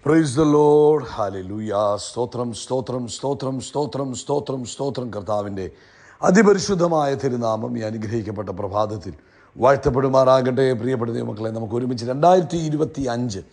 Praise the Lord. Hallelujah. സ്തോത്രം സ്തോത്രം സ്തോത്രം സ്തോത്രം സ്തോത്രം സ്തോത്രം. കർത്താവിൻ്റെ അതിപരിശുദ്ധമായ തിരുനാമം ഈ അനുഗ്രഹിക്കപ്പെട്ട പ്രഭാതത്തിൽ വാഴ്ത്തപ്പെടുമാറാകട്ടെ. പ്രിയപ്പെട്ട ദൈവമക്കളെ, നമുക്ക് ഒരുമിച്ച് 2025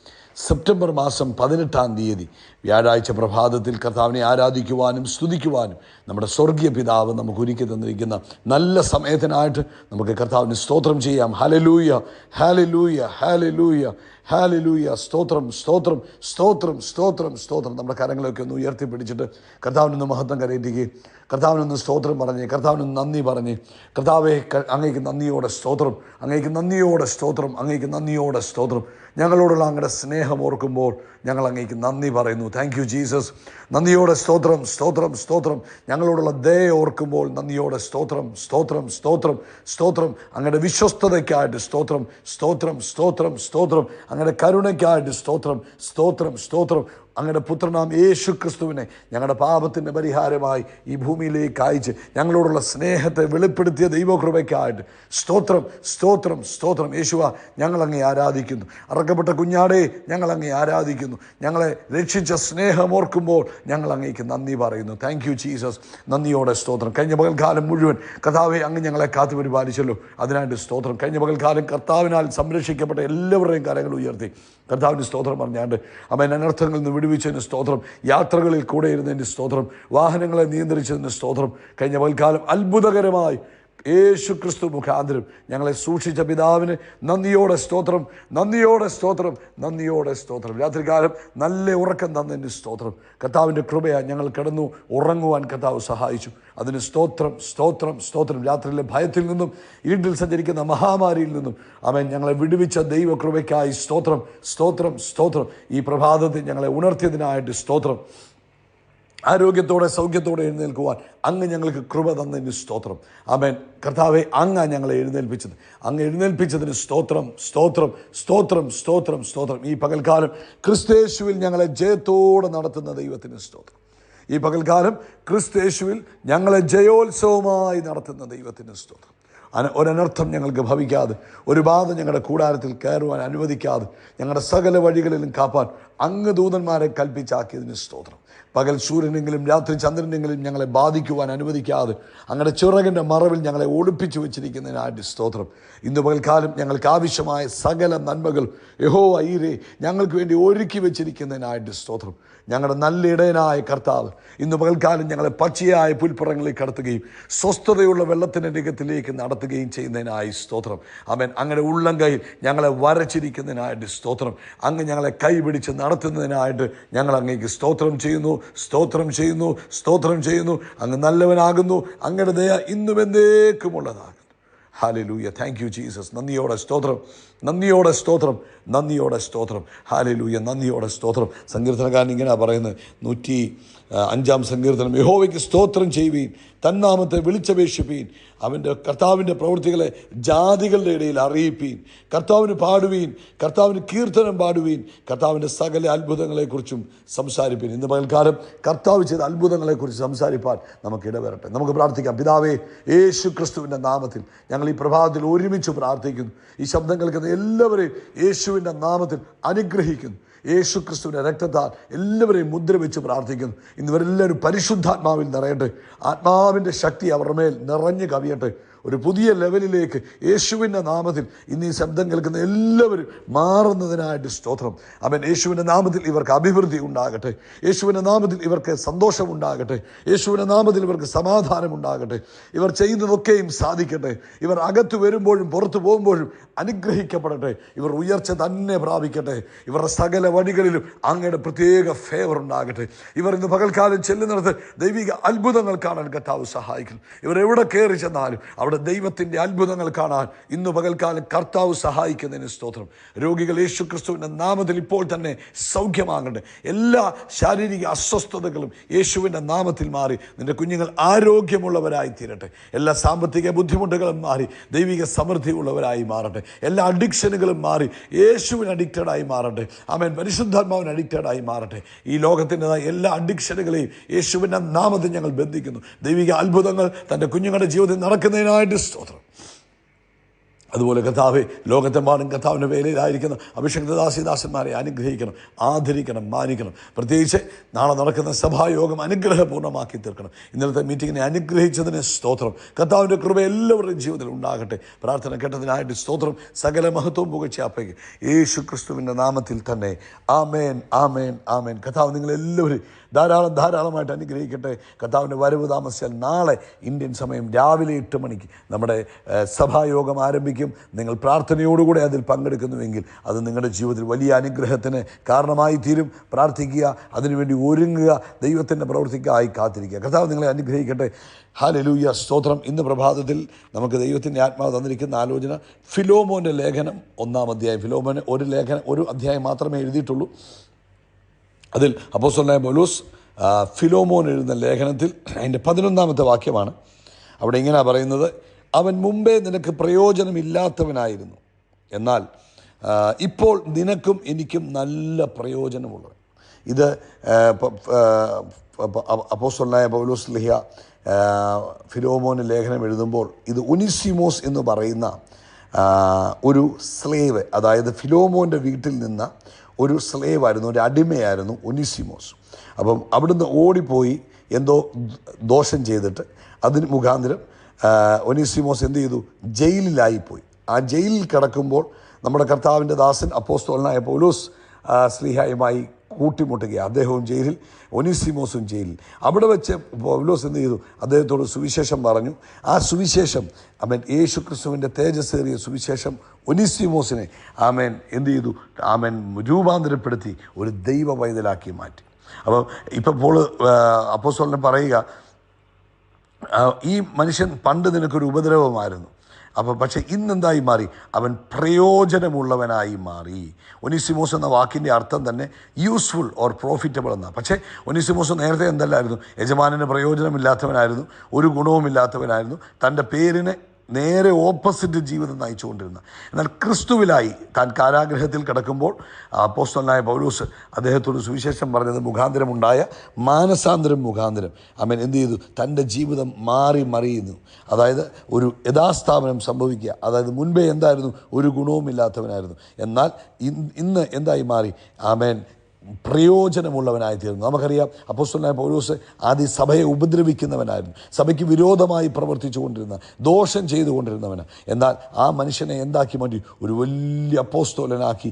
സെപ്റ്റംബർ മാസം 18-ാം തീയതി വ്യാഴാഴ്ച പ്രഭാതത്തിൽ കർത്താവിനെ ആരാധിക്കുവാനും സ്തുതിക്കുവാനും നമ്മുടെ സ്വർഗീയ പിതാവ് നമുക്ക് ഒരുക്കി തന്നിരിക്കുന്ന നല്ല സമയത്തിനായിട്ട് നമുക്ക് കർത്താവിന് സ്തോത്രം ചെയ്യാം. Hallelujah hallelujah hallelujah hallelujah. സ്തോത്രം സ്തോത്രം സ്തോത്രം സ്തോത്രം സ്തോത്രം. നമ്മുടെ കരങ്ങളൊക്കെ ഒന്ന് ഉയർത്തിപ്പിടിച്ചിട്ട് കർത്താവിനൊന്ന് മഹത്വം കരയറ്റുകയും കർത്താവിനൊന്ന് സ്തോത്രം പറഞ്ഞ് കർത്താവിനൊന്ന് നന്ദി പറഞ്ഞ്, കർത്താവെ അങ്ങേക്ക് നന്ദിയോടെ സ്തോത്രം, അങ്ങേക്ക് നന്ദിയോടെ സ്തോത്രം, അങ്ങേക്ക് നന്ദിയോടെ സ്തോത്രം. ഞങ്ങളോടുള്ള അങ്ങയുടെ സ്നേഹം ഓർക്കുമ്പോൾ ഞങ്ങൾ അങ്ങേക്ക് നന്ദി പറയുന്നു. Thank you Jesus. നന്ദിയോടെ സ്തോത്രം സ്തോത്രം സ്തോത്രം. ഞങ്ങളോടുള്ള ദയ ഓർക്കുമ്പോൾ നന്ദിയോടെ സ്തോത്രം സ്തോത്രം സ്തോത്രം സ്തോത്രം. അങ്ങയുടെ വിശ്വസ്തതയ്ക്കായിട്ട് സ്തോത്രം സ്തോത്രം സ്തോത്രം സ്തോത്രം. അങ്ങയുടെ കരുണയ്ക്കായിട്ട് സ്തോത്രം സ്തോത്രം സ്തോത്രം. അങ്ങയുടെ പുത്രനാം യേശു ക്രിസ്തുവിനെ ഞങ്ങളുടെ പാപത്തിൻ്റെ പരിഹാരമായി ഈ ഭൂമിയിലേക്ക് അയച്ച് ഞങ്ങളോടുള്ള സ്നേഹത്തെ വെളിപ്പെടുത്തിയ ദൈവകൃപയ്ക്കായിട്ട് സ്തോത്രം സ്തോത്രം സ്തോത്രം. യേശുവ, ഞങ്ങളങ്ങേ ആരാധിക്കുന്നു. അറക്കപ്പെട്ട കുഞ്ഞാടേ, ഞങ്ങളങ്ങേ ആരാധിക്കുന്നു. ഞങ്ങളെ രക്ഷിച്ച സ്നേഹമോർക്കുമ്പോൾ ഞങ്ങൾ അങ്ങേക്ക് നന്ദി പറയുന്നു. Thank you Jesus. നന്ദിയോടെ സ്തോത്രം. കഴിഞ്ഞ പകൽക്കാലം മുഴുവൻ കർത്താവെ അങ്ങ് ഞങ്ങളെ കാത്തു പരിപാലിച്ചല്ലോ, അതിനായിട്ട് സ്തോത്രം. കഴിഞ്ഞ പകൽക്കാലം കർത്താവിനാൽ സംരക്ഷിക്കപ്പെട്ട എല്ലാവരുടെയും കരങ്ങൾ ഉയർത്തി കർത്താവിന് സ്തോത്രം പറഞ്ഞാണ്ട് അവൻ അനർത്ഥങ്ങളിൽ നിന്ന് വിടുവിച്ചതിന് സ്തോത്രം. യാത്രകളിൽ കൂടെ ഇരുന്നതിന് സ്തോത്രം. വാഹനങ്ങളെ നിയന്ത്രിച്ചതിന് സ്തോത്രം. കഴിഞ്ഞ പകൽക്കാലം അത്ഭുതകരമായി യേശു ക്രിസ്തു മുഖാന്തരം ഞങ്ങളെ സൂക്ഷിച്ച പിതാവിന് നന്ദിയോടെ സ്തോത്രം, നന്ദിയോടെ സ്തോത്രം, നന്ദിയോടെ സ്തോത്രം. രാത്രികാലം നല്ല ഉറക്കം തന്നതിന് സ്തോത്രം. കർത്താവിൻ്റെ കൃപയാൽ ഞങ്ങൾ കിടന്നു ഉറങ്ങുവാൻ കർത്താവ് സഹായിച്ചു, അതിന് സ്തോത്രം സ്തോത്രം സ്തോത്രം. രാത്രിയിലെ ഭയത്തിൽ നിന്നും ഇരുട്ടിൽ സഞ്ചരിക്കുന്ന മഹാമാരിയിൽ നിന്നും അവൻ ഞങ്ങളെ വിടുവിച്ച ദൈവകൃപയ്ക്കായി സ്തോത്രം സ്തോത്രം സ്തോത്രം. ഈ പ്രഭാതത്തിൽ ഞങ്ങളെ ഉണർത്തിയതിനായിട്ട് സ്തോത്രം. ആരോഗ്യത്തോടെ സൗഖ്യത്തോടെ എഴുന്നേൽക്കുവാൻ അങ്ങ് ഞങ്ങൾക്ക് കൃപ തന്നതിന് സ്തോത്രം. ആമേൻ. കർത്താവെ, അങ്ങ് ഞങ്ങളെ എഴുന്നേൽപ്പിച്ചത്, അങ്ങ് എഴുന്നേൽപ്പിച്ചതിന് സ്തോത്രം സ്തോത്രം സ്തോത്രം സ്തോത്രം സ്തോത്രം. ഈ പകൽക്കാലം ക്രിസ്തയേശുവിൽ ഞങ്ങളെ ജയത്തോടെ നടത്തുന്ന ദൈവത്തിന് സ്തോത്രം. ഈ പകൽക്കാലം ക്രിസ്തയേശുവിൽ ഞങ്ങളെ ജയോത്സവമായി നടത്തുന്ന ദൈവത്തിന് സ്തോത്രം. ഒരനർത്ഥം ഞങ്ങൾക്ക് ഭവിക്കാതെ, ഒരു ബാധ ഞങ്ങളുടെ കൂടാരത്തിൽ കയറുവാൻ അനുവദിക്കാതെ, ഞങ്ങളുടെ സകല വഴികളിലും കാപ്പാൻ അങ്ങ് ദൂതന്മാരെ കൽപ്പിച്ചാക്കിയതിന് സ്തോത്രം. പകൽ സൂര്യനെങ്കിലും രാത്രി ചന്ദ്രനെങ്കിലും ഞങ്ങളെ ബാധിക്കുവാൻ അനുവദിക്കാതെ അങ്ങയുടെ ചിറകിൻ്റെ മറവിൽ ഞങ്ങളെ ഒളിപ്പിച്ചു വെച്ചിരിക്കുന്നതിനായിട്ട് സ്തോത്രം. ഇന്ന് പകൽക്കാലം ഞങ്ങൾക്ക് ആവശ്യമായ സകല നന്മകൾ യഹോവ ഈരേ ഞങ്ങൾക്ക് വേണ്ടി ഒരുക്കി വെച്ചിരിക്കുന്നതിനായിട്ട് സ്തോത്രം. ഞങ്ങളുടെ നല്ല ഇടയനായ കർത്താവ് ഇന്ന് പകൽക്കാലം ഞങ്ങളെ പച്ചയായ പുൽപ്പുറങ്ങളിൽ കടത്തുകയും സ്വസ്ഥതയുള്ള വെള്ളത്തിൻ്റെ രംഗത്തിലേക്ക് നടത്തുകയും ചെയ്യുന്നതിനായി സ്തോത്രം. അവൻ അങ്ങയുടെ ഉള്ളം കൈയിൽ ഞങ്ങളെ വരച്ചിരിക്കുന്നതിനായിട്ട് സ്തോത്രം. അങ്ങ് ഞങ്ങളെ കൈപിടിച്ച് നടത്തുന്നതിനായിട്ട് ഞങ്ങൾ അങ്ങേക്ക് സ്തോത്രം ചെയ്യുന്നു, സ്തോത്രം ചെയ്യുന്നു, സ്തോത്രം ചെയ്യുന്നു. അങ്ങ് നല്ലവനാകുന്നു, അങ്ങയുടെ ദയ ഇന്നും എന്നേക്കുമുള്ളതാകുന്നു. ഹല്ലേലൂയ. Thank you Jesus. നന്ദിയോടെ സ്തോത്രം, നന്ദിയോടെ സ്തോത്രം, നന്ദിയോടെ സ്തോത്രം. ഹല്ലേലൂയ. നന്ദിയോടെ സ്തോത്രം. സങ്കീർത്തനക്കാരൻ ഇങ്ങനെ പറയുന്നത്, 105-ാം സങ്കീർത്തനം: യഹോവയ്ക്ക് സ്തോത്രം ചെയ്യുവീൻ, തന്നാമത്തെ വിളിച്ചപേക്ഷിപ്പീൻ, അവൻ്റെ കർത്താവിൻ്റെ പ്രവൃത്തികളെ ജാതികളുടെ ഇടയിൽ അറിയിപ്പീൻ. കർത്താവിന് പാടുവീൻ, കർത്താവിന് കീർത്തനം പാടുവീൻ, കർത്താവിൻ്റെ സകല അത്ഭുതങ്ങളെക്കുറിച്ചും സംസാരിപ്പീൻ. ഇന്ന് പകൽക്കാലം കർത്താവ് ചെയ്ത അത്ഭുതങ്ങളെക്കുറിച്ച് സംസാരിപ്പാൻ നമുക്ക് ഇടവരട്ടെ. നമുക്ക് പ്രാർത്ഥിക്കാം. പിതാവേ, യേശു ക്രിസ്തുവിൻ്റെ നാമത്തിൽ ഞങ്ങൾ ഈ പ്രഭാതത്തിൽ ഒരുമിച്ച് പ്രാർത്ഥിക്കുന്നു. ഈ ശബ്ദം കേൾക്കുന്ന എല്ലാവരെയും യേശുവിൻ്റെ നാമത്തിൽ അനുഗ്രഹിക്കുന്നു. യേശു ക്രിസ്തുവിൻ്റെ രക്തത്താൽ എല്ലാവരെയും മുദ്ര വെച്ച് പ്രാർത്ഥിക്കുന്നു. ഇന്നിവരെല്ലാവരും പരിശുദ്ധാത്മാവിൽ നിറയട്ടെ. ആത്മാവിൻ്റെ ശക്തി അവരുടെ മേൽ നിറഞ്ഞു കവിയട്ടെ. ഒരു പുതിയ ലെവലിലേക്ക് യേശുവിൻ്റെ നാമത്തിൽ ഇന്ന് ഈ ശബ്ദം കേൾക്കുന്ന എല്ലാവരും മാറുന്നതിനായിട്ട് സ്തോത്രം. അവൻ യേശുവിൻ്റെ നാമത്തിൽ ഇവർക്ക് അഭിവൃദ്ധി ഉണ്ടാകട്ടെ. യേശുവിൻ്റെ നാമത്തിൽ ഇവർക്ക് സന്തോഷമുണ്ടാകട്ടെ. യേശുവിൻ്റെ നാമത്തിൽ ഇവർക്ക് സമാധാനമുണ്ടാകട്ടെ. ഇവർ ചെയ്യുന്നതൊക്കെയും സാധിക്കട്ടെ. ഇവർ അകത്ത് വരുമ്പോഴും പുറത്തു പോകുമ്പോഴും അനുഗ്രഹിക്കപ്പെടട്ടെ. ഇവർ ഉയർച്ച തന്നെ പ്രാപിക്കട്ടെ. ഇവരുടെ സകല വഴികളിലും അങ്ങയുടെ പ്രത്യേക ഫേവർ ഉണ്ടാകട്ടെ. ഇവർ ഇന്ന് പകൽക്കാലം ചെല്ലുന്നിടത്ത് ദൈവിക അത്ഭുതങ്ങൾ കാണാൻ കർത്താവ് സഹായിക്കുന്നു. ഇവർ എവിടെ കയറി ചെന്നാലും അവിടെ ദൈവത്തിൻ്റെ അത്ഭുതങ്ങൾ കാണാൻ ഇന്ന് പകൽക്കാലം കർത്താവ് സഹായിക്കുന്നതിന് സ്തോത്രം. രോഗികൾ യേശു ക്രിസ്തുവിൻ്റെ നാമത്തിൽ ഇപ്പോൾ തന്നെ സൗഖ്യമാകട്ടെ. എല്ലാ ശാരീരിക അസ്വസ്ഥതകളും യേശുവിൻ്റെ നാമത്തിൽ മാറി നിന്റെ കുഞ്ഞുങ്ങൾ ആരോഗ്യമുള്ളവരായി തീരട്ടെ. എല്ലാ സാമ്പത്തിക ബുദ്ധിമുട്ടുകളും മാറി ദൈവിക സമൃദ്ധി ഉള്ളവരായി മാറട്ടെ. എല്ലാ അഡിക്ഷനുകളും മാറി യേശുവിന് അഡിക്റ്റഡായി മാറട്ടെ. ആമേൻ. പരിശുദ്ധാത്മാവിന് അഡിക്റ്റഡായി മാറട്ടെ. ഈ ലോകത്തിൻ്റെതായ എല്ലാ അഡിക്ഷനുകളെയും യേശുവിൻ്റെ നാമത്തിൽ ഞങ്ങൾ ബന്ധിക്കുന്നു. ദൈവിക അത്ഭുതങ്ങൾ തൻ്റെ കുഞ്ഞുങ്ങളുടെ ജീവിതത്തിൽ നടക്കുന്നതിനായിട്ട് സ്തോത്രം. അതുപോലെ കർത്താവെ, ലോകത്തെമ്പാടും കർത്താവിൻ്റെ വേലയിലായിരിക്കുന്ന അഭിഷക്തദാസിദാസന്മാരെ അനുഗ്രഹിക്കണം, ആദരിക്കണം, മാനിക്കണം. പ്രത്യേകിച്ച് നാളെ നടക്കുന്ന സഭായോഗം അനുഗ്രഹപൂർണ്ണമാക്കി തീർക്കണം. ഇന്നലത്തെ മീറ്റിങ്ങിനെ അനുഗ്രഹിച്ചതിന് സ്തോത്രം. കർത്താവിൻ്റെ കൃപ എല്ലാവരുടെയും ജീവിതത്തിൽ ഉണ്ടാകട്ടെ. പ്രാർത്ഥന കേട്ടതിനായിട്ട് സ്തോത്രം. സകല മഹത്വവും പുകഴ്ചയാപ്പയ്ക്ക് യേശു ക്രിസ്തുവിൻ്റെ നാമത്തിൽ തന്നെ. ആമേൻ, ആമേൻ, ആമേൻ. കർത്താവ് നിങ്ങളെല്ലാവരും ധാരാളമായിട്ട് അനുഗ്രഹിക്കട്ടെ. കർത്താവിൻ്റെ വരവ് താമസിച്ചാൽ നാളെ ഇന്ത്യൻ സമയം രാവിലെ 8 മണിക്ക് നമ്മുടെ സഭായോഗം ആരംഭിക്കും. നിങ്ങൾ പ്രാർത്ഥനയോടുകൂടെ അതിൽ പങ്കെടുക്കുന്നുവെങ്കിൽ അത് നിങ്ങളുടെ ജീവിതത്തിൽ വലിയ അനുഗ്രഹത്തിന് കാരണമായി തീരും. പ്രാർത്ഥിക്കുക, അതിനുവേണ്ടി ഒരുങ്ങുക, ദൈവത്തിൻ്റെ പ്രവൃത്തിക്കായി കാത്തിരിക്കുക. കർത്താവ് നിങ്ങളെ അനുഗ്രഹിക്കട്ടെ. ഹല്ലേലൂയ, സ്തോത്രം. ഇന്ന് പ്രഭാതത്തിൽ നമുക്ക് ദൈവത്തിൻ്റെ ആത്മാവ് തന്നിരിക്കുന്ന ആലോചന ഫിലോമോൻ്റെ ലേഖനം 1-ാം അധ്യായം. ഫിലോമോന് ഒരു അധ്യായം മാത്രമേ എഴുതിയിട്ടുള്ളൂ. അതിൽ അപ്പോസ്തലനായ പൗലോസ് ഫിലോമോൻ എഴുതുന്ന ലേഖനത്തിൽ അതിൻ്റെ 11-ാമത്തെ വാക്യമാണ്. അവിടെ ഇങ്ങനെയാണ് പറയുന്നത്: അവൻ മുമ്പേ നിനക്ക് പ്രയോജനമില്ലാത്തവനായിരുന്നു, എന്നാൽ ഇപ്പോൾ നിനക്കും എനിക്കും നല്ല പ്രയോജനമുള്ളത്. ഇത് അപ്പോസ്തലനായ പൗലോസ് സ്ലീഹ ഫിലോമോന് ലേഖനം എഴുതുമ്പോൾ ഇത് ഒനീസിമോസ് എന്ന് പറയുന്ന ഒരു സ്ലേവ്, അതായത് ഫിലോമോൻ്റെ വീട്ടിൽ നിന്ന ഒരു സ്ലേവായിരുന്നു, ഒരു അടിമയായിരുന്നു ഒനീസിമോസ്. അപ്പം അവിടുന്ന് ഓടിപ്പോയി എന്തോ ദോഷം ചെയ്തിട്ട് അതിന് മുഖാന്തരം ഒനീസിമോസ് എന്ത് ചെയ്തു? ജയിലിലായിപ്പോയി. ആ ജയിലിൽ കിടക്കുമ്പോൾ നമ്മുടെ കർത്താവിൻ്റെ ദാസൻ അപ്പോസ്തലനായ പൗലോസ് സ്ലീഹായുമായി കൂട്ടിമുട്ടുകയാണ്. അദ്ദേഹവും ജയിലിൽ, ഒനീസിമോസും ജയിലിൽ. അവിടെ വെച്ച് പൗലോസ് എന്ത് ചെയ്തു? അദ്ദേഹത്തോട് സുവിശേഷം പറഞ്ഞു. ആ സുവിശേഷം യേശു ക്രിസ്തുവിൻ്റെ തേജസ്സേറിയ സുവിശേഷം ഒനീസിമോസിനെ എന്ത് ചെയ്തു? രൂപാന്തരപ്പെടുത്തി ഒരു ദൈവ പൈതലാക്കി മാറ്റി. അപ്പം ഇപ്പോൾ അപ്പോസ്തലൻ പറയുക, ഈ മനുഷ്യൻ പണ്ട് നിനക്കൊരു ഉപദ്രവമായിരുന്നു, പക്ഷേ ഇന്നെന്തായി മാറി? അവൻ പ്രയോജനമുള്ളവനായി മാറി. ഒനീസിമോസ് എന്ന വാക്കിൻ്റെ അർത്ഥം തന്നെ യൂസ്ഫുൾ ഓർ പ്രോഫിറ്റബിൾ എന്നാണ്. പക്ഷേ ഒനീസിമോസ് നേരത്തെ എന്തല്ലായിരുന്നു? യജമാനന് പ്രയോജനമില്ലാത്തവനായിരുന്നു, ഒരു ഗുണവുമില്ലാത്തവനായിരുന്നു, തൻ്റെ പേരിന് നേരെ ഓപ്പോസിറ്റ് ജീവിതം നയിച്ചുകൊണ്ടിരുന്ന. എന്നാൽ ക്രിസ്തുവിലായി താൻ കാരാഗ്രഹത്തിൽ കിടക്കുമ്പോൾ അപ്പോസ്തലനായ പൗലോസ് അദ്ദേഹത്തോട് സുവിശേഷം പറഞ്ഞത് മുഖാന്തരമുണ്ടായ മാനസാന്തരം മുഖാന്തരം എന്ത് ചെയ്തു? തൻ്റെ ജീവിതം മാറി മറിയുന്നു. അതായത് ഒരു യഥാസ്ഥാപനം സംഭവിക്കുക. അതായത് മുൻപേ എന്തായിരുന്നു? ഒരു ഗുണവുമില്ലാത്തവനായിരുന്നു, എന്നാൽ ഇന്ന് എന്തായി മാറി? പ്രയോജനമുള്ളവനായി തീർന്നു. നമുക്കറിയാം, അപ്പോസ്തലനായ പൗലോസ് ആദ്യം സഭയെ ഉപദ്രവിക്കുന്നവനായിരുന്നു, സഭയ്ക്ക് വിരോധമായി പ്രവർത്തിച്ചു കൊണ്ടിരുന്ന, ദോഷം ചെയ്തുകൊണ്ടിരുന്നവന്. എന്നാൽ ആ മനുഷ്യനെ എന്താക്കി മാറ്റി? ഒരു വലിയ അപ്പോസ്തലനാക്കി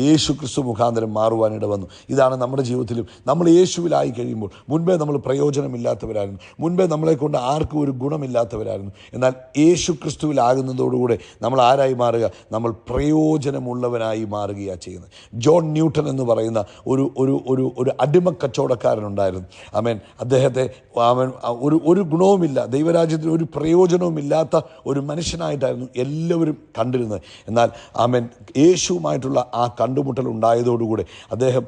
യേശു ക്രിസ്തു മുഖാന്തരം മാറുവാനിട വന്നു. ഇതാണ് നമ്മുടെ ജീവിതത്തിലും. നമ്മൾ യേശുവിലായി കഴിയുമ്പോൾ, മുൻപേ നമ്മൾ പ്രയോജനമില്ലാത്തവരായിരുന്നു, മുൻപേ നമ്മളെ കൊണ്ട് ആർക്കും ഒരു ഗുണമില്ലാത്തവരായിരുന്നു. എന്നാൽ യേശു ക്രിസ്തുവിലാകുന്നതോടുകൂടെ നമ്മൾ ആരായി മാറുക? നമ്മൾ പ്രയോജനമുള്ളവനായി മാറുകയാണ് ചെയ്യുന്നത്. ജോൺ ന്യൂട്ടൺ എന്ന് പറയുന്ന ഒരു അടിമ കച്ചവടക്കാരനുണ്ടായിരുന്നു. അദ്ദേഹത്തെ ഒരു ഗുണവുമില്ല, ദൈവരാജ്യത്തിൽ ഒരു പ്രയോജനവുമില്ലാത്ത ഒരു മനുഷ്യനായിട്ടായിരുന്നു എല്ലാവരും കണ്ടിരുന്നത്. എന്നാൽ യേശുവുമായിട്ടുള്ള ആ കണ്ടുമുട്ടൽ ഉണ്ടായതോടുകൂടെ അദ്ദേഹം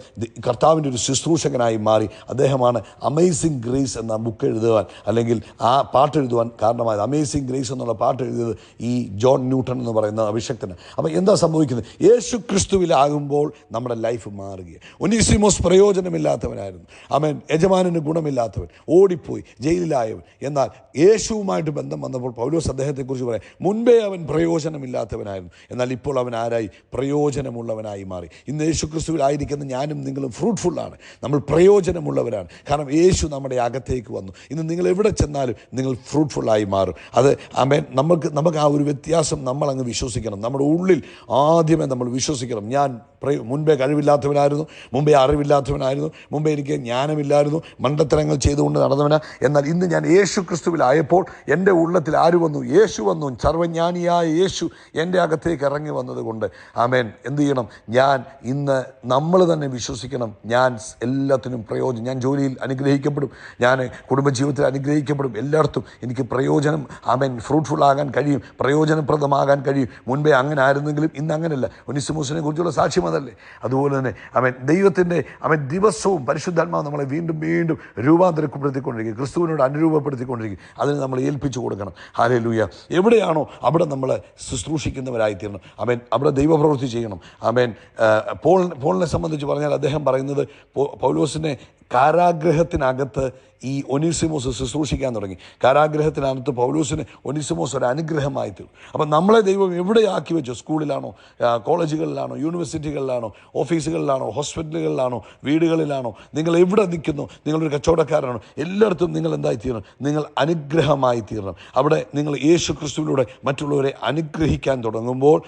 കർത്താവിൻ്റെ ഒരു ശുശ്രൂഷകനായി മാറി. അദ്ദേഹമാണ് അമേസിംഗ് ഗ്രേസ് എന്ന ബുക്ക് എഴുതുവാൻ, അല്ലെങ്കിൽ ആ പാട്ട് എഴുതുവാൻ കാരണമായത്. അമേസിംഗ് ഗ്രേസ് എന്നുള്ള പാട്ട് എഴുതിയത് ഈ ജോൺ ന്യൂട്ടൺ എന്ന് പറയുന്ന അഭിഷക്തന്. അപ്പം എന്താ സംഭവിക്കുന്നത്? യേശു ക്രിസ്തുവിലാകുമ്പോൾ നമ്മുടെ ലൈഫ് മാറുകയാണ്. ഒനീസിമോസ് പ്രയോജനമില്ലാത്തവനായിരുന്നു, യജമാനന് ഗുണമില്ലാത്തവൻ, ഓടിപ്പോയി ജയിലിലായവൻ. എന്നാൽ യേശുവുമായിട്ട് ബന്ധം വന്നപ്പോൾ പൗലോസ് അദ്ദേഹത്തെക്കുറിച്ച് പറയാം, മുൻപേ അവൻ പ്രയോജനമില്ലാത്തവനായിരുന്നു, എന്നാൽ ഇപ്പോൾ അവൻ ആരായി? പ്രയോജനമുള്ളവനായി മാറി. ഇന്ന് യേശു ക്രിസ്തുവിലായിരിക്കുന്ന ഞാനും നിങ്ങളും ഫ്രൂട്ട്ഫുള്ളാണ്, നമ്മൾ പ്രയോജനമുള്ളവരാണ്. കാരണം യേശു നമ്മുടെ അകത്തേക്ക് വന്നു. ഇന്ന് നിങ്ങൾ എവിടെ ചെന്നാലും നിങ്ങൾ ഫ്രൂട്ട്ഫുള്ളായി മാറും. അത് നമുക്ക് ആ ഒരു വ്യത്യാസം നമ്മളങ്ങ് വിശ്വസിക്കണം. നമ്മുടെ ഉള്ളിൽ ആദ്യമേ നമ്മൾ വിശ്വസിക്കണം, ഞാൻ മുൻപേ കഴിവില്ലാത്തവനായിരുന്നു, മുമ്പേ അറിവില്ലാത്തവനായിരുന്നു, മുമ്പേ എനിക്ക് ജ്ഞാനമില്ലായിരുന്നു, മണ്ടത്തരങ്ങൾ ചെയ്തുകൊണ്ട് നടന്നവനാ. എന്നാൽ ഇന്ന് ഞാൻ യേശു ക്രിസ്തുവിലായപ്പോൾ എൻ്റെ ഉള്ളത്തിൽ ആര് വന്നു? യേശു വന്നു. സർവ്വജ്ഞാനിയായ യേശു എൻ്റെ അകത്തേക്ക് ഇറങ്ങി വന്നതുകൊണ്ട് എന്ത് ചെയ്യണം? ഇന്ന് നമ്മൾ തന്നെ വിശ്വസിക്കണം, ഞാൻ എല്ലാത്തിനും പ്രയോജനം, ഞാൻ ജോലിയിൽ അനുഗ്രഹിക്കപ്പെടും, ഞാൻ കുടുംബജീവിതത്തിൽ അനുഗ്രഹിക്കപ്പെടും, എല്ലായിടത്തും എനിക്ക് പ്രയോജനം ഫ്രൂട്ട്ഫുൾ ആകാൻ കഴിയും, പ്രയോജനപ്രദമാകാൻ കഴിയും. മുൻപേ അങ്ങനെ ആയിരുന്നെങ്കിലും ഇന്ന് അങ്ങനെയല്ല. ഒനീസിമോസിനെ കുറിച്ചുള്ള സാക്ഷ്യം അതല്ലേ? അതുപോലെ തന്നെ ദൈവത്തിൻ്റെ ദിവസവും പരിശുദ്ധാത്മാവ് നമ്മളെ വീണ്ടും വീണ്ടും രൂപാന്തരപ്പെടുത്തിക്കൊണ്ടിരിക്കും, ക്രിസ്തുവിനോട് അനുരൂപപ്പെടുത്തിക്കൊണ്ടിരിക്കും. അതിന് നമ്മൾ ഏൽപ്പിച്ചു കൊടുക്കണം. ഹല്ലേലൂയ. എവിടെയാണോ അവിടെ നമ്മൾ ശുശ്രൂഷിക്കുന്നവരായിത്തീരണം. അവിടെ ദൈവപ്രവൃത്തി ചെയ്യണം. പോളിനെ സംബന്ധിച്ച് പറഞ്ഞാൽ അദ്ദേഹം പറയുന്നത് പൗലോസിനെ കാരാഗ്രഹത്തിനകത്ത് ഈ ഒനീസിമോസ് ശുശ്രൂഷിക്കാൻ തുടങ്ങി. കാരാഗ്രഹത്തിനകത്ത് പൗലോസിന് ഒനീസിമോസ് ഒരു അനുഗ്രഹമായി തീർന്നു. അപ്പം നമ്മളെ ദൈവം എവിടെയാക്കി വെച്ചു? സ്കൂളിലാണോ, കോളേജുകളിലാണോ, യൂണിവേഴ്സിറ്റികളിലാണോ, ഓഫീസുകളിലാണോ, ഹോസ്പിറ്റലുകളിലാണോ, വീടുകളിലാണോ, നിങ്ങൾ എവിടെ നിൽക്കുന്നു, നിങ്ങളൊരു കച്ചവടക്കാരാണോ, എല്ലായിടത്തും നിങ്ങൾ എന്തായി തീരണം? നിങ്ങൾ അനുഗ്രഹമായി തീരണം. അവിടെ നിങ്ങൾ യേശു ക്രിസ്തുവിലൂടെ മറ്റുള്ളവരെ അനുഗ്രഹിക്കാൻ തുടങ്ങുമ്പോൾ,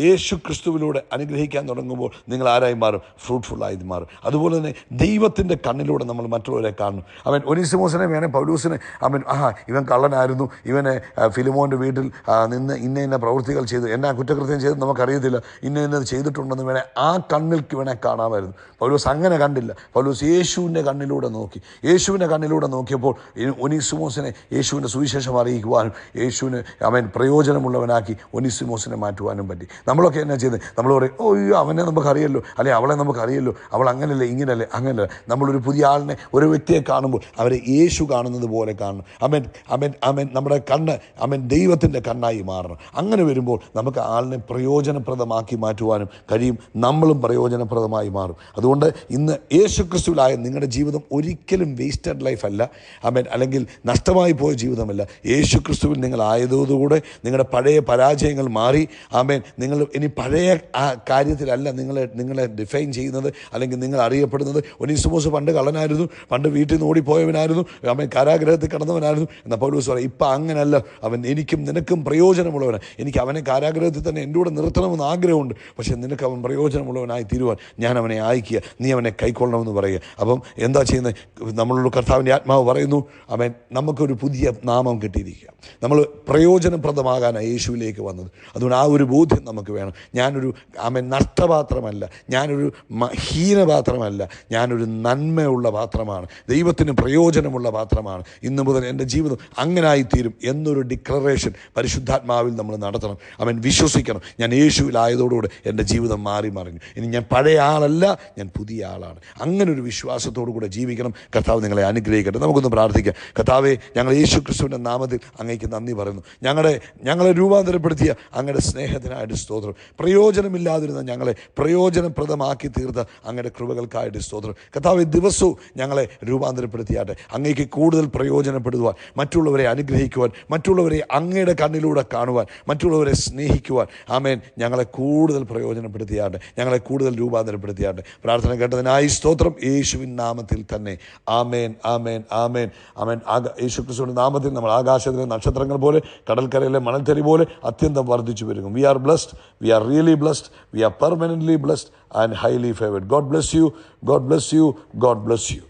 യേശു ക്രിസ്തുവിലൂടെ അനുഗ്രഹിക്കാൻ തുടങ്ങുമ്പോൾ നിങ്ങൾ ആരായി മാറും? ഫ്രൂട്ട്ഫുള്ളായി മാറും. അതുപോലെ തന്നെ ദൈവത്തിൻ്റെ കണ്ണിലൂടെ നമ്മൾ മറ്റുള്ളവരെ കാണുന്നു. ഒനീസിമോസിനെ വേണേൽ പൗലൂസിനെ ഇവൻ കള്ളനായിരുന്നു, ഇവനെ ഫിലിമോൻ്റെ വീട്ടിൽ നിന്ന് ഇന്ന പ്രവൃത്തികൾ ചെയ്തു, എന്നാ കുറ്റകൃത്യം ചെയ്ത് നമുക്കറിയത്തില്ല, ഇന്നത് ചെയ്തിട്ടുണ്ടെന്ന് വേണേൽ ആ കണ്ണിൽക്ക് വേണേൽ കാണാമായിരുന്നു. പൗലൂസ് അങ്ങനെ കണ്ടില്ല. പൗലൂസ് യേശുവിൻ്റെ കണ്ണിലൂടെ നോക്കി. യേശുവിൻ്റെ കണ്ണിലൂടെ നോക്കിയപ്പോൾ ഒനീസിമോസിനെ യേശുവിൻ്റെ സുവിശേഷം അറിയിക്കുവാനും യേശുവിന് പ്രയോജനമുള്ളവനാക്കി ഒനീസിമോസിനെ മാറ്റുവാനും പറ്റി. നമ്മളൊക്കെ എന്നാ ചെയ്തത്? നമ്മൾ പറയും, അവനെ നമുക്കറിയല്ലോ, അല്ലെങ്കിൽ അവളെ നമുക്കറിയല്ലോ, അവൾ അങ്ങനല്ലേ ഇങ്ങനല്ലേ. അങ്ങനല്ല. നമ്മളൊരു പുതിയ ആളിനെ, ഒരു വ്യക്തിയെ കാണുമ്പോൾ അവരെ യേശു കാണുന്നത് പോലെ കാണണം. നമ്മുടെ കണ്ണ് ദൈവത്തിൻ്റെ കണ്ണായി മാറണം. അങ്ങനെ വരുമ്പോൾ നമുക്ക് ആളിനെ പ്രയോജനപ്രദമാക്കി മാറ്റുവാനും കഴിയും. നമ്മളും പ്രയോജനപ്രദമായി മാറും. അതുകൊണ്ട് ഇന്ന് യേശു ക്രിസ്തുവിലായ നിങ്ങളുടെ ജീവിതം ഒരിക്കലും വേസ്റ്റഡ് ലൈഫ് അല്ല, അല്ലെങ്കിൽ നഷ്ടമായി പോയ ജീവിതമല്ല. യേശു ക്രിസ്തുവിൽ നിങ്ങളായതോടുകൂടെ നിങ്ങളുടെ പഴയ പരാജയങ്ങൾ മാറി. നിങ്ങൾ ഇനി പഴയ കാര്യത്തിലല്ല നിങ്ങളെ ഡിഫൈൻ ചെയ്യുന്നത്, അല്ലെങ്കിൽ നിങ്ങൾ അറിയപ്പെടുന്നത്. ഒനീസിമോസ് പണ്ട് കള്ളനായിരുന്നു, പണ്ട് വീട്ടിൽ നിന്ന് ഓടിപ്പോയവനായിരുന്നു, കാരാഗ്രഹത്തിൽ കിടന്നവനായിരുന്നു. എന്നാൽ പൗലോസ് പറയും, ഇപ്പം അങ്ങനല്ല, എനിക്കും നിനക്കും പ്രയോജനമുള്ളവനാണ്. എനിക്ക് അവനെ കാരാഗ്രഹത്തിൽ തന്നെ എൻ്റെ കൂടെ നിർത്തണമെന്ന് ആഗ്രഹമുണ്ട്, പക്ഷേ നിനക്ക് അവൻ പ്രയോജനമുള്ളവനായി തീരുവാൻ ഞാൻ അവനെ അയക്കുക, നീ അവനെ കൈക്കൊള്ളണമെന്ന് പറയുക. അപ്പം എന്താ ചെയ്യുന്നത്? നമ്മളോട് കർത്താവിൻ്റെ ആത്മാവ് പറയുന്നു, നമുക്കൊരു പുതിയ നാമം കിട്ടിയിരിക്കുക. നമ്മൾ പ്രയോജനപ്രദമാകാനാണ് യേശുവിലേക്ക് വന്നത്. അതുകൊണ്ട് ആ ഒരു ബോധ്യം നമുക്ക് വേണം. ഞാനൊരു നഷ്ടപാത്രമല്ല, ഞാനൊരു ഹീനപാത്രമല്ല, ഞാനൊരു നന്മയുള്ള പാത്രമാണ്, ദൈവത്തിന് പ്രയോജനമുള്ള പാത്രമാണ്. ഇന്നു മുതൽ എൻ്റെ ജീവിതം അങ്ങനായിത്തീരും എന്നൊരു ഡിക്ലറേഷൻ പരിശുദ്ധാത്മാവിൽ നമ്മൾ നടത്തണം. വിശ്വസിക്കണം, ഞാൻ യേശുവിലായതോടുകൂടെ എൻ്റെ ജീവിതം മാറി മറിഞ്ഞു, ഇനി ഞാൻ പഴയ ആളല്ല, ഞാൻ പുതിയ ആളാണ്. അങ്ങനൊരു വിശ്വാസത്തോടു കൂടെ ജീവിക്കണം. കർത്താവ് നിങ്ങളെ അനുഗ്രഹിക്കട്ടെ. നമുക്കൊന്ന് പ്രാർത്ഥിക്കാം. കർത്താവേ, ഞങ്ങൾ യേശു ക്രിസ്തുവിൻ്റെ നാമത്തിൽ അങ്ങേക്ക് നന്ദി പറയുന്നു. ഞങ്ങളെ രൂപാന്തരപ്പെടുത്തിയ അങ്ങയുടെ സ്നേഹത്തിനായിട്ട് സ്തോത്രം. പ്രയോജനമില്ലാതിരുന്ന ഞങ്ങളെ പ്രയോജനപ്രദമാക്കി തീർത്ത അങ്ങയുടെ കൃപകൾക്കായിട്ട് സ്തോത്രം. കർത്താവേ, ദിവസവും ഞങ്ങളെ രൂപാന്തരപ്പെടുത്തിയാട്ടെ. അങ്ങേക്ക് കൂടുതൽ പ്രയോജനപ്പെടുവാൻ, മറ്റുള്ളവരെ അനുഗ്രഹിക്കുവാൻ, മറ്റുള്ളവരെ അങ്ങയുടെ കണ്ണിലൂടെ കാണുവാൻ, മറ്റുള്ളവരെ സ്നേഹിക്കുവാൻ ഞങ്ങളെ കൂടുതൽ പ്രയോജനപ്പെടുത്തിയാട്ടെ, ഞങ്ങളെ കൂടുതൽ രൂപാന്തരപ്പെടുത്തിയാട്ടെ. പ്രാർത്ഥന കേട്ടതിനായി സ്തോത്രം. യേശുവിൻ നാമത്തിൽ തന്നെ ആമേൻ, ആമേൻ, ആമേൻ, ആമേൻ. യേശു ക്രിസ്തുവിൻ്റെ നാമത്തിൽ നമ്മൾ ആകാശത്തിലെ നക്ഷത്രങ്ങൾ പോലെ, കടൽക്കരയിലെ മണൽത്തരി പോലെ അത്യന്തം വർദ്ധിച്ചു വരും. We are blessed, we are really blessed, we are permanently blessed and highly favored. God bless you. God bless you. God bless you.